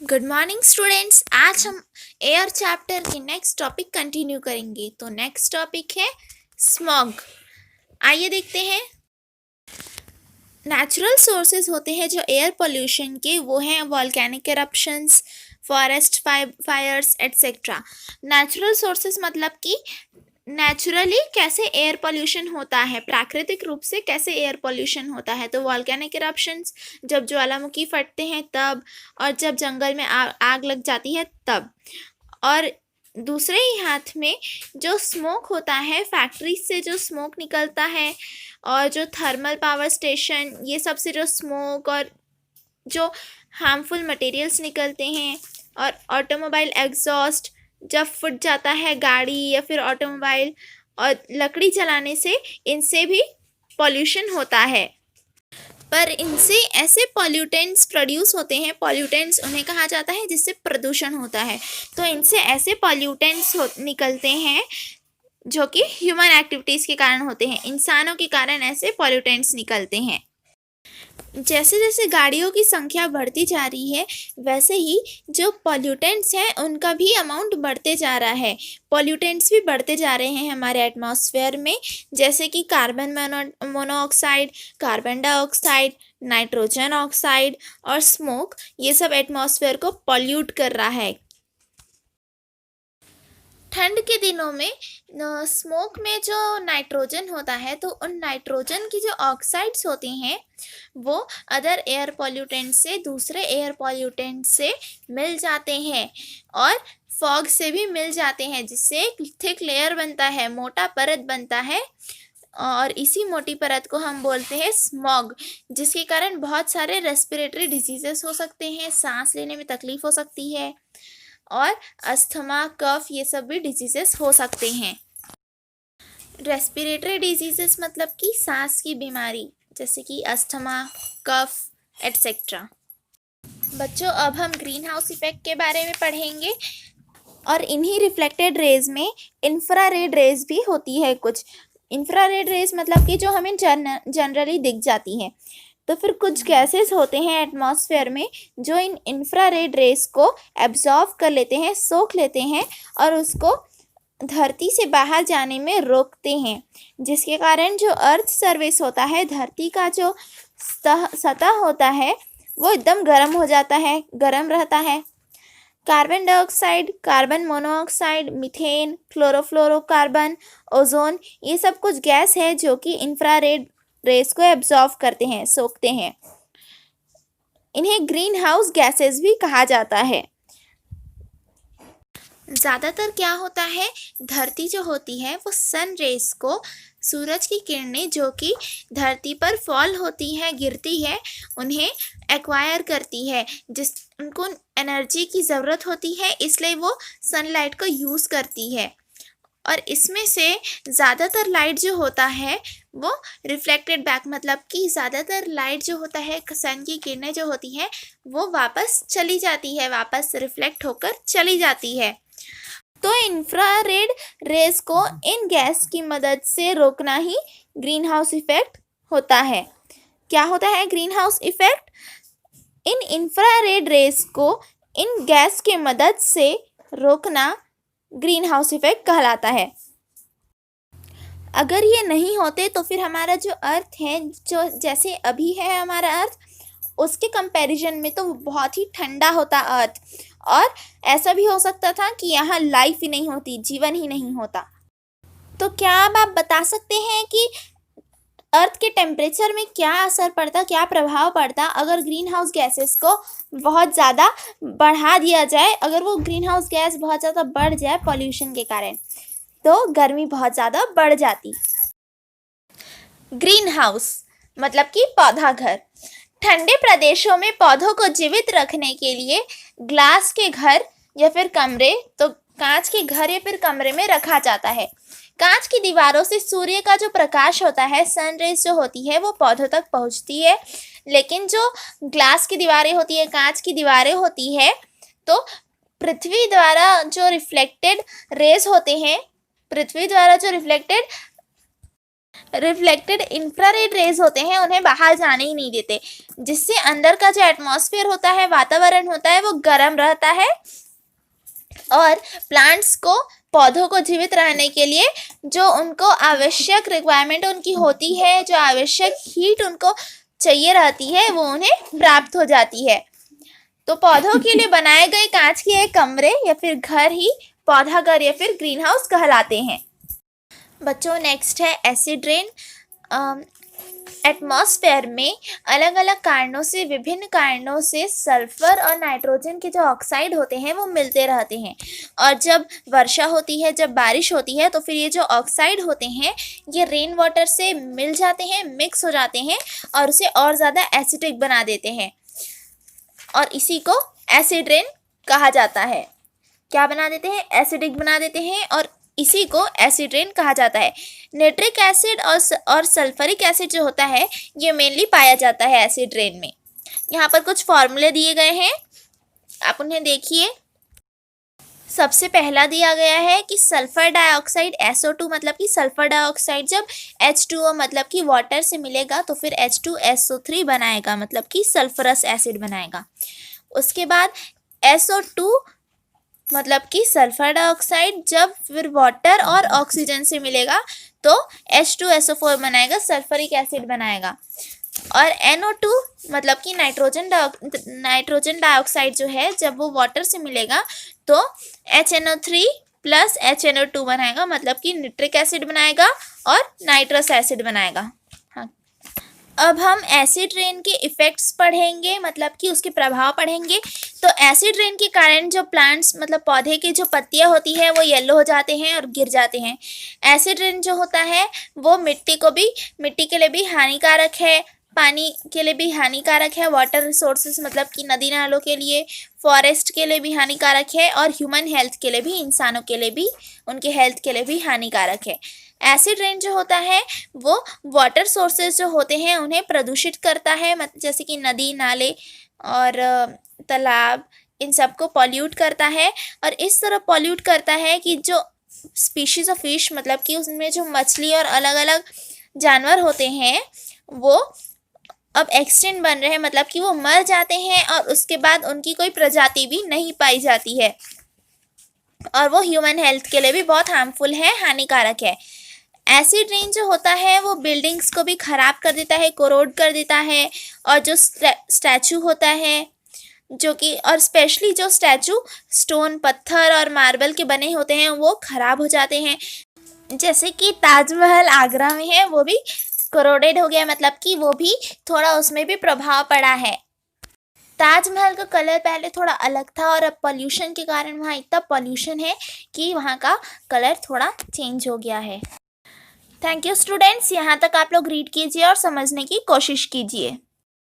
Good morning students. आज हम air chapter के नेक्स्ट टॉपिक कंटिन्यू करेंगे। तो नेक्स्ट टॉपिक है स्मॉग। आइए देखते हैं। नेचुरल सोर्सेज होते हैं जो एयर पोल्यूशन के, वो हैं volcanic eruptions, forest fires etcetera. Natural sources मतलब कि नेचुरली कैसे एयर पोल्यूशन होता है, प्राकृतिक रूप से कैसे एयर पोल्यूशन होता है। तो वॉल्केनिक इरप्शंस, जब ज्वालामुखी फटते हैं तब, और जब जंगल में आग लग जाती है तब। और दूसरे ही हाथ में जो स्मोक होता है, फैक्ट्री से जो स्मोक निकलता है, और जो थर्मल पावर स्टेशन, ये सब से जो स्मोक और जो हार्मफुल मटेरियल्स निकलते हैं, और ऑटोमोबाइल एग्जॉस्ट जब फट जाता है गाड़ी या फिर ऑटोमोबाइल, और लकड़ी जलाने से इनसे भी पॉल्यूशन होता है। पर इनसे ऐसे पॉल्यूटेंट्स प्रोड्यूस होते हैं, पॉल्यूटेंट्स उन्हें कहा जाता है जिससे प्रदूषण होता है। तो इनसे ऐसे पॉल्यूटेंट्स निकलते हैं जो कि ह्यूमन एक्टिविटीज़ के कारण होते हैं, इंसानों के कारण ऐसे पॉल्यूटेंट्स निकलते हैं। जैसे जैसे गाड़ियों की संख्या बढ़ती जा रही है, वैसे ही जो पॉल्यूटेंट्स हैं उनका भी अमाउंट बढ़ते जा रहा है। पॉल्यूटेंट्स भी बढ़ते जा रहे हैं हमारे एटमॉस्फेयर में, जैसे कि carbon monoxide, carbon dioxide, nitrogen oxide और स्मोक। ये सब एटमॉस्फेयर को पॉल्यूट कर रहा है। ठंड के दिनों में स्मोक में जो नाइट्रोजन होता है, तो उन नाइट्रोजन की जो ऑक्साइड्स होती हैं वो अदर एयर पॉल्यूटेंट से, दूसरे एयर पॉल्यूटेंट से मिल जाते हैं और फॉग से भी मिल जाते हैं, जिससे एक थिक लेयर बनता है, मोटा परत बनता है। और इसी मोटी परत को हम बोलते हैं स्मॉग, जिसके कारण बहुत सारे रेस्पिरेटरी डिजीजेस हो सकते हैं, सांस लेने में तकलीफ हो सकती है, और अस्थमा, कफ, ये सब भी डिजीजेस हो सकते हैं। रेस्पिरेटरी डिजीजेस मतलब कि सांस की बीमारी, जैसे कि अस्थमा, कफ एट्सेट्रा। बच्चों, अब हम ग्रीन हाउस इफेक्ट के बारे में पढ़ेंगे। और इन्हीं रिफ्लेक्टेड रेज में इंफ्रारेड रेज भी होती है कुछ। इंफ्रारेड रेज मतलब कि जो हमें जनरली दिख जाती हैं। तो फिर कुछ गैसेस होते हैं एटमॉस्फेयर में जो इन इंफ्रारेड रेस को एब्जॉर्व कर लेते हैं, सोख लेते हैं, और उसको धरती से बाहर जाने में रोकते हैं, जिसके कारण जो अर्थ सरफेस होता है, धरती का जो सतह होता है, वो एकदम गर्म हो जाता है, गर्म रहता है। Carbon dioxide, carbon monoxide, methane, chlorofluorocarbon, ozone, ये सब कुछ गैस है जो कि इंफ्रारेड रेस को एब्जॉर्व करते हैं, सोखते हैं। इन्हें ग्रीन हाउस गैसेस भी कहा जाता है। ज़्यादातर क्या होता है, धरती जो होती है वो सन रेस को, सूरज की किरणें जो कि धरती पर फॉल होती है, गिरती है, उन्हें एक्वायर करती है, जिस उनको एनर्जी की ज़रूरत होती है, इसलिए वो सनलाइट को यूज़ करती है। और इसमें से ज़्यादातर लाइट जो होता है वो रिफ्लेक्टेड बैक, मतलब कि ज़्यादातर लाइट जो होता है, सन की किरणें जो होती हैं, वो वापस चली जाती है, वापस रिफ्लेक्ट होकर चली जाती है। तो इंफ्रारेड रेस को इन गैस की मदद से रोकना ही ग्रीन हाउस इफेक्ट होता है। क्या होता है ग्रीन हाउस इफेक्ट? इन इंफ्रारेड रेस को इन गैस की मदद से रोकना ग्रीन हाउस इफेक्ट कहलाता है। अगर ये नहीं होते तो फिर हमारा जो अर्थ है, जो जैसे अभी है हमारा अर्थ, उसके कंपैरिजन में तो बहुत ही ठंडा होता अर्थ, और ऐसा भी हो सकता था कि यहाँ लाइफ ही नहीं होती, जीवन ही नहीं होता। तो क्या अब आप बता सकते हैं कि अर्थ के टेम्परेचर में क्या असर पड़ता, क्या प्रभाव पड़ता अगर ग्रीन हाउस गैसेस को बहुत ज़्यादा बढ़ा दिया जाए? अगर वो ग्रीन हाउस गैस बहुत ज़्यादा बढ़ जाए पॉल्यूशन के कारण, तो गर्मी बहुत ज़्यादा बढ़ जाती। ग्रीन हाउस मतलब कि पौधा घर। ठंडे प्रदेशों में पौधों को जीवित रखने के लिए ग्लास के घर या फिर कमरे, तो कांच के घर या फिर कमरे में रखा जाता है। कांच की दीवारों से सूर्य का जो प्रकाश होता है, सनरेज जो होती है, वो पौधों तक पहुंचती है। लेकिन जो ग्लास की दीवारें होती है, कांच की दीवारें होती है, तो पृथ्वी द्वारा जो रिफ्लेक्टेड रेज होते हैं, पृथ्वी द्वारा जो रिफ्लेक्टेड रिफ्लेक्टेड इंफ्रारेड रेज होते हैं उन्हें बाहर जाने ही नहीं देते, जिससे अंदर का जो एटमॉस्फेयर होता है, वातावरण होता है, वो गर्म रहता है और प्लांट्स को, पौधों को जीवित रहने के लिए जो उनको आवश्यक रिक्वायरमेंट उनकी होती है, जो आवश्यक हीट उनको चाहिए रहती है, वो उन्हें प्राप्त हो जाती है। तो पौधों के लिए बनाए गए कांच के एक कमरे या फिर घर ही पौधा घर या फिर ग्रीन हाउस कहलाते हैं। बच्चों, नेक्स्ट है एसिड रेन। एटमॉस्फेयर में अलग अलग कारणों से, विभिन्न कारणों से सल्फर और नाइट्रोजन के जो ऑक्साइड होते हैं वो मिलते रहते हैं, और जब वर्षा होती है, जब बारिश होती है, तो फिर ये जो ऑक्साइड होते हैं ये रेन वाटर से मिल जाते हैं, मिक्स हो जाते हैं और उसे और ज़्यादा एसिडिक बना देते हैं, और इसी को एसिड रेन कहा जाता है। क्या बना देते हैं? एसिडिक बना देते हैं, और इसी को एसिड रेन कहा जाता है। नाइट्रिक एसिड और सल्फरिक एसिड जो होता है ये मेनली पाया जाता है एसिड रेन में। यहाँ पर कुछ फॉर्मूले दिए गए हैं, आप उन्हें देखिए। सबसे पहला दिया गया है कि सल्फर डाइऑक्साइड SO2 मतलब कि सल्फर डाइऑक्साइड जब H2O मतलब कि वाटर से मिलेगा तो फिर H2SO3 बनाएगा, मतलब कि सल्फरस एसिड बनाएगा। उसके बाद SO2 मतलब कि सल्फर डाइऑक्साइड जब फिर वाटर और ऑक्सीजन से मिलेगा तो H2SO4 बनाएगा, सल्फरिक एसिड बनाएगा। और NO2 मतलब कि नाइट्रोजन डाइऑक्साइड जो है जब वो वाटर से मिलेगा तो HNO3 प्लस HNO2 बनाएगा, मतलब कि निट्रिक एसिड बनाएगा और नाइट्रस एसिड बनाएगा। हाँ, अब हम एसिड रेन के इफ़ेक्ट्स पढ़ेंगे, मतलब कि उसके प्रभाव पढ़ेंगे। तो एसिड रेन के कारण जो प्लांट्स मतलब पौधे की जो पत्तियां होती है वो येलो हो जाते हैं और गिर जाते हैं। एसिड रेन जो होता है वो मिट्टी के लिए भी हानिकारक है, पानी के लिए भी हानिकारक है, वाटर रिसोर्सेज मतलब कि नदी नालों के लिए, फॉरेस्ट के लिए भी हानिकारक है, और ह्यूमन हेल्थ के लिए भी, इंसानों के लिए भी, उनके हेल्थ के लिए भी हानिकारक है। एसिड रेन जो होता है वो वाटर सोर्सेज जो होते हैं उन्हें प्रदूषित करता है, जैसे कि नदी नाले और तालाब, इन सबको पॉल्यूट करता है। और इस तरह पॉल्यूट करता है कि जो स्पीशीज़ ऑफ फिश मतलब कि उसमें जो मछली और अलग अलग जानवर होते हैं वो अब एक्सटिंक्ट बन रहे हैं, मतलब कि वो मर जाते हैं और उसके बाद उनकी कोई प्रजाति भी नहीं पाई जाती है, और वो ह्यूमन हेल्थ के लिए भी बहुत हार्मफुल है, हानिकारक है। एसिड रेन जो होता है वो बिल्डिंग्स को भी ख़राब कर देता है, कोरोड कर देता है, और जो स्टैचू होता है जो कि, और स्पेशली जो स्टैचू स्टोन, पत्थर और मार्बल के बने होते हैं वो ख़राब हो जाते हैं। जैसे कि ताजमहल आगरा में है वो भी कोरोडेड हो गया, मतलब कि वो भी थोड़ा उसमें भी प्रभाव पड़ा है। ताजमहल का कलर पहले थोड़ा अलग था और अब पोल्यूशन के कारण वहाँ इतना पोल्यूशन है कि वहाँ का कलर थोड़ा चेंज हो गया है। थैंक यू स्टूडेंट्स, यहाँ तक आप लोग रीड कीजिए और समझने की कोशिश कीजिए।